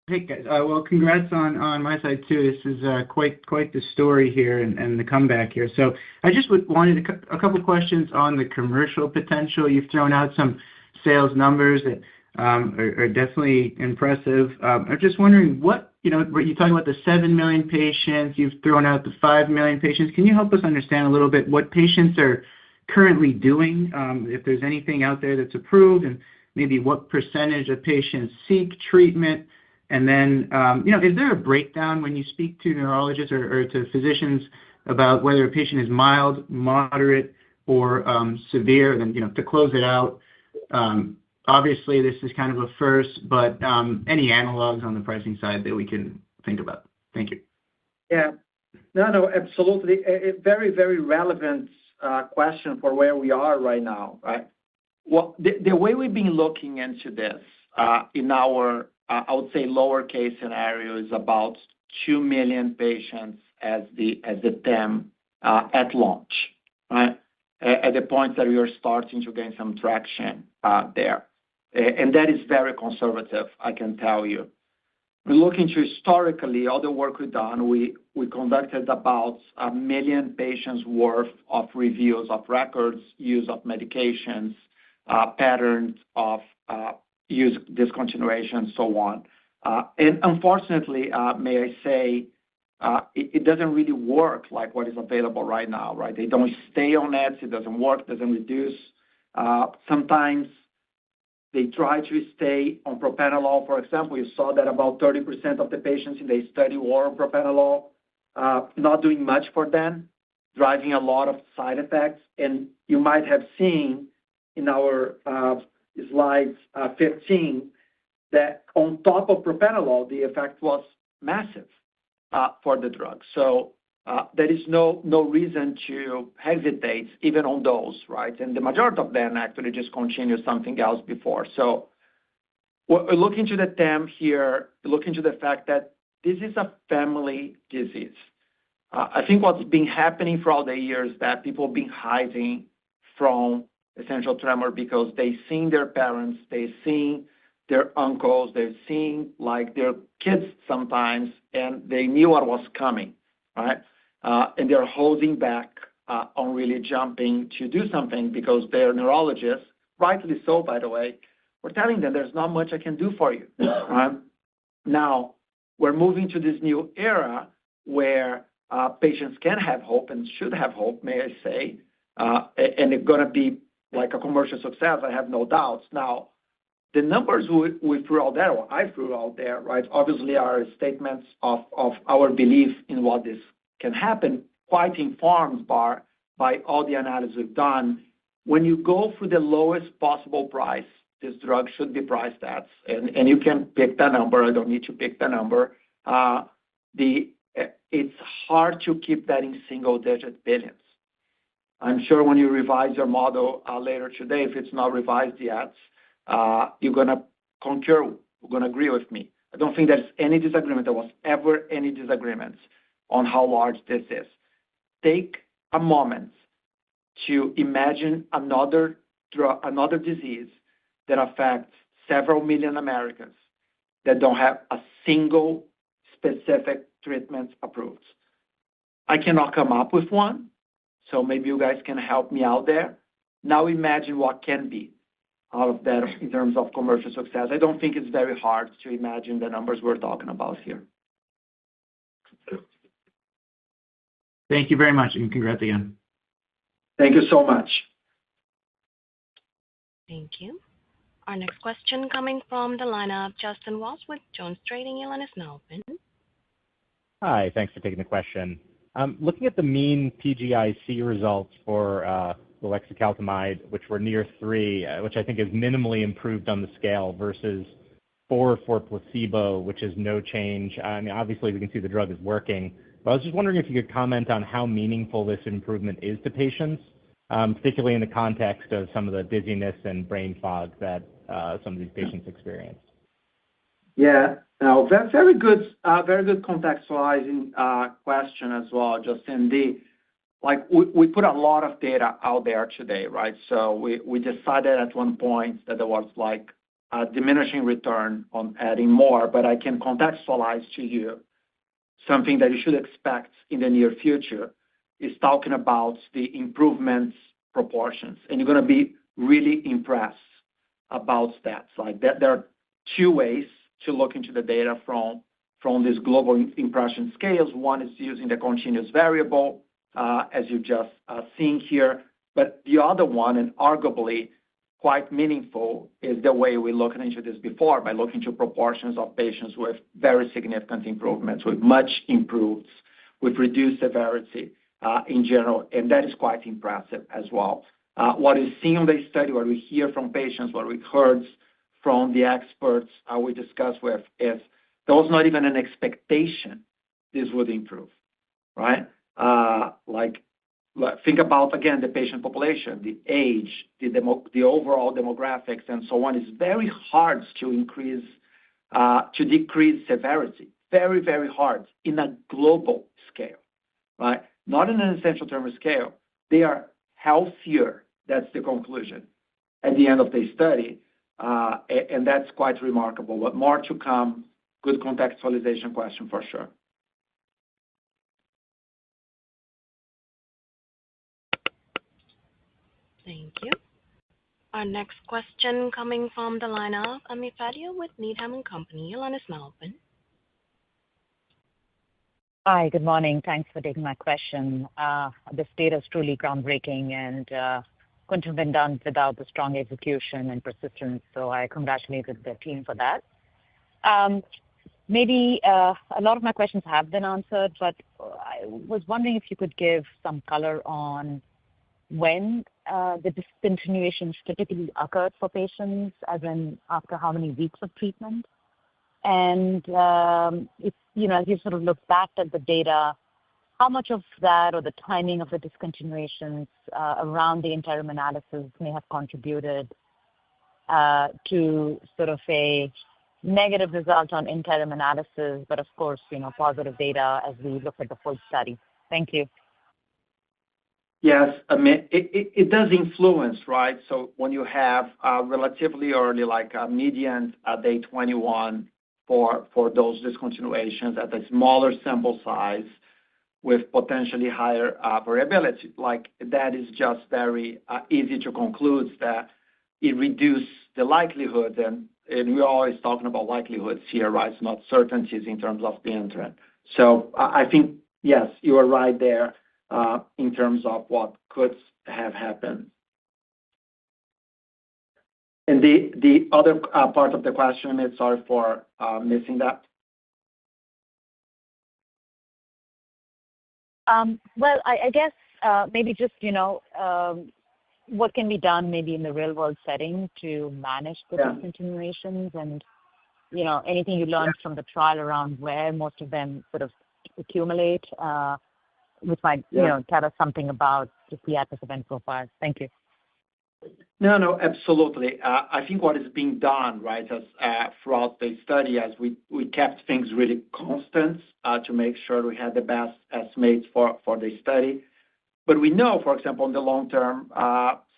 Hey, guys. Well, congrats on my side, too. This is quite the story here and the comeback here. So I just wanted a couple questions on the commercial potential. You've thrown out some sales numbers that are definitely impressive. I'm just wondering what, you're talking about the 7 million patients, you've thrown out the 5 million patients. Can you help us understand a little bit what patients are currently doing, if there's anything out there that's approved, and maybe what percentage of patients seek treatment? And then, is there a breakdown when you speak to neurologists or to physicians about whether a patient is mild, moderate, or severe? And then, to close it out, obviously this is kind of a first, but any analogs on the pricing side that we can think about? Thank you. Yeah. No, absolutely. A very, very relevant question for where we are right now, right? Well, the way we've been looking into this in our, I would say, lower case scenario is about 2 million patients as the TAM at launch, right? At the point that we are starting to gain some traction there. And that is very conservative, I can tell you. We're looking to historically, all the work we've done, we conducted about 1 million patients worth of reviews of records, use of medications, patterns of use discontinuation, so on. And unfortunately, may I say, it doesn't really work like what is available right now, right? They don't stay on it, it doesn't work, doesn't reduce. Sometimes they try to stay on propranolol. For example, you saw that about 30% of the patients in the study were on propranolol, not doing much for them, driving a lot of side effects. And you might have seen in our slides 15 that on top of propranolol, the effect was massive for the drug. So there is no reason to hesitate even on those, right? And the majority of them actually just continue something else before. So we're looking to the TAM here, looking to the fact that this is a family disease. I think what's been happening for all the years that people have been hiding from essential tremor because they've seen their parents, they've seen their uncles, they've seen like their kids sometimes, and they knew what was coming, right? And they're holding back on really jumping to do something because their neurologists, rightly so, by the way, were telling them there's not much I can do for you. Right? Now, we're moving to this new era where patients can have hope and should have hope, may I say, and it's going to be like a commercial success, I have no doubts. Now, the numbers we threw out there, or I threw out there, right, obviously are statements of our belief in what this can happen, quite informed by all the analysis we've done. When you go for the lowest possible price, this drug should be priced at, and you can pick the number. I don't need to pick the number. It's hard to keep that in single-digit billions. I'm sure when you revise your model later today, if it's not revised yet, you're going to concur, you're going to agree with me. I don't think there's any disagreement. There was ever any disagreement on how large this is. Take a moment to imagine another disease that affects several million Americans that don't have a single specific treatment approved. I cannot come up with one, so maybe you guys can help me out there. Now imagine what can be out of that in terms of commercial success. I don't think it's very hard to imagine the numbers we're talking about here. Thank you very much, and congrats again. Thank you so much. Thank you. Our next question coming from the line of Justin Walsh with JonesTrading. Your line is now open. Hi, thanks for taking the question. Looking at the mean PGIC results for Ulixacaltamide, which were near 3, which I think is minimally improved on the scale versus 4 for placebo, which is no change. I mean, obviously, we can see the drug is working. But I was just wondering if you could comment on how meaningful this improvement is to patients, particularly in the context of some of the dizziness and brain fog that some of these patients experience. Yeah, no, that's very good contextualizing question as well, Justin. We put a lot of data out there today, right? So we decided at one point that there was like a diminishing return on adding more, but I can contextualize to you something that you should expect in the near future is talking about the improvements proportions, and you're going to be really impressed about stats. Like that, there are 2 ways to look into the data from these global impression scales. One is using the continuous variable, as you just seen here, but the other one, and arguably quite meaningful, is the way we looked into this before by looking to proportions of patients with very significant improvements, with much improved, with reduced severity in general, and that is quite impressive as well. What we see in the study, what we hear from patients, what we heard from the experts we discussed with is there was not even an expectation this would improve, right? Think about, again, the patient population, the age, the overall demographics, and so on. It's very hard to decrease severity. Very, very hard in a global scale, right? Not in an essential tremor scale. They are healthier. That's the conclusion at the end of the study, and that's quite remarkable. But more to come. Good contextualization question for sure. Thank you. Our next question coming from the line of Ami Fadia with Needham & Company. Your line is now open. Hi, good morning. Thanks for taking my question. This data is truly groundbreaking and couldn't have been done without the strong execution and persistence, so I congratulate the team for that. Maybe a lot of my questions have been answered, but I was wondering if you could give some color on when the discontinuations typically occurred for patients, as in after how many weeks of treatment. And if, as you sort of look back at the data, how much of that or the timing of the discontinuations around the interim analysis may have contributed to sort of a negative result on interim analysis, but of course, positive data as we look at the full study? Thank you. Yes, I mean, it does influence, right? So when you have relatively early, like a median day 21 for those discontinuations at a smaller sample size with potentially higher variability, like that is just very easy to conclude that it reduces the likelihood, and we're always talking about likelihoods here, right? It's not certainties in terms of the interim. So I think, yes, you are right there in terms of what could have happened. And the other part of the question, sorry for missing that. Well, I guess maybe just, what can be done maybe in the real world setting to manage the discontinuations and, anything you learned from the trial around where most of them sort of accumulate, which might, tell us something about just the adverse event profile. Thank you. No, absolutely. I think what is being done, right, as throughout the study, as we kept things really constant to make sure we had the best estimates for the study. But we know, for example, in the long-term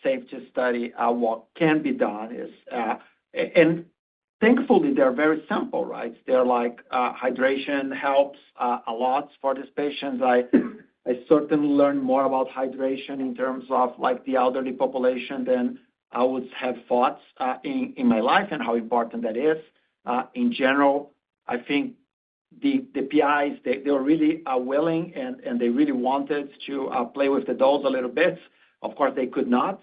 safety study, what can be done is, and thankfully, they're very simple, right? They're like hydration helps a lot for these patients. I certainly learned more about hydration in terms of like the elderly population than I would have thought in my life and how important that is. In general, I think the PIs, they were really willing and they really wanted to play with the dose a little bit. Of course, they could not.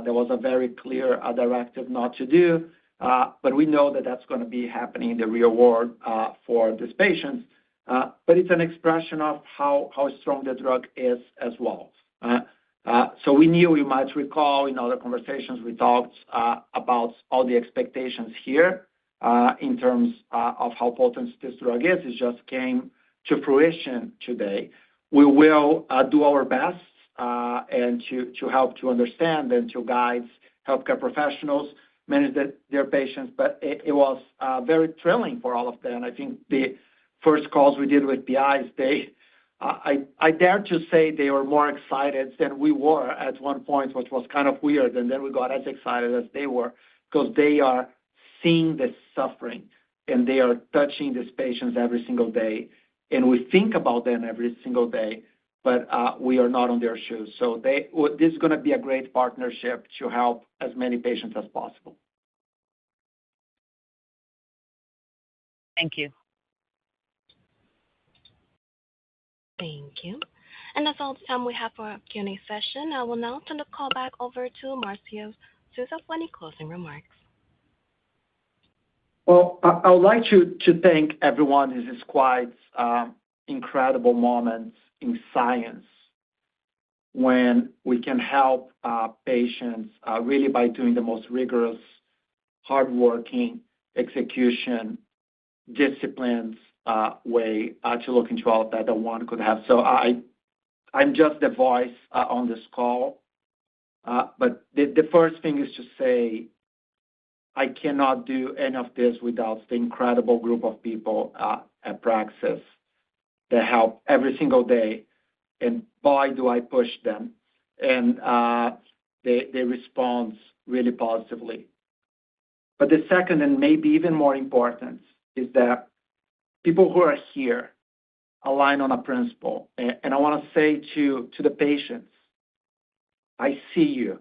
There was a very clear directive not to do. But we know that that's going to be happening in the real world for these patients. But it's an expression of how strong the drug is as well. So we knew, you might recall in other conversations, we talked about all the expectations here in terms of how potent this drug is. It just came to fruition today. We will do our best and to help to understand and to guide healthcare professionals manage their patients. But it was very thrilling for all of them. I think the first calls we did with PIs, I dare to say they were more excited than we were at one point, which was kind of weird. And then we got as excited as they were because they are seeing the suffering and they are touching these patients every single day. And we think about them every single day, but we are not on their shoes. So this is going to be a great partnership to help as many patients as possible. Thank you. Thank you. And that's all the time we have for our Q&A session. I will now turn the call back over to Marcio Souza for any closing remarks. Well, I would like to thank everyone. This is quite incredible moment in science when we can help patients really by doing the most rigorous, hardworking execution, disciplines way to look into all of that one could have. So I'm just the voice on this call. But the first thing is to say I cannot do any of this without the incredible group of people at Praxis that help every single day. And boy, do I push them. And they respond really positively. But the second and maybe even more important is that people who are here align on a principle. And I want to say to the patients, I see you.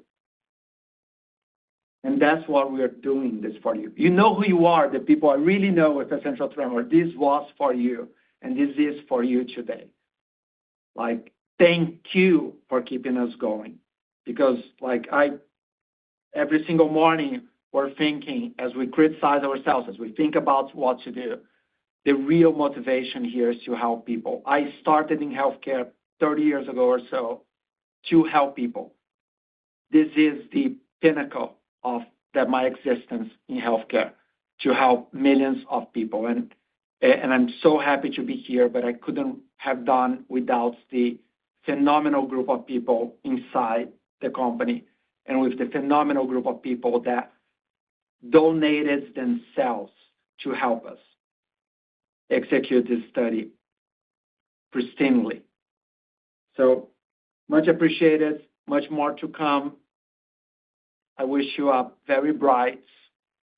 And that's why we are doing this for you. You know who you are, the people I really know with essential tremor. This was for you, and this is for you today. Like, thank you for keeping us going. Because, every single morning, we're thinking, as we criticize ourselves, as we think about what to do, the real motivation here is to help people. I started in healthcare 30 years ago or so to help people. This is the pinnacle of my existence in healthcare. to help millions of people. And I'm so happy to be here, but I couldn't have done without the phenomenal group of people inside the company and with the phenomenal group of people that donated themselves to help us execute this study pristinely. So much appreciated, much more to come. I wish you a very bright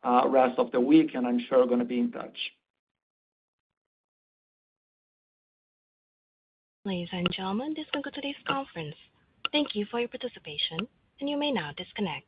rest of the week, and I'm sure going to be in touch. Ladies and gentlemen, this concludes today's conference. Thank you for your participation, and you may now disconnect.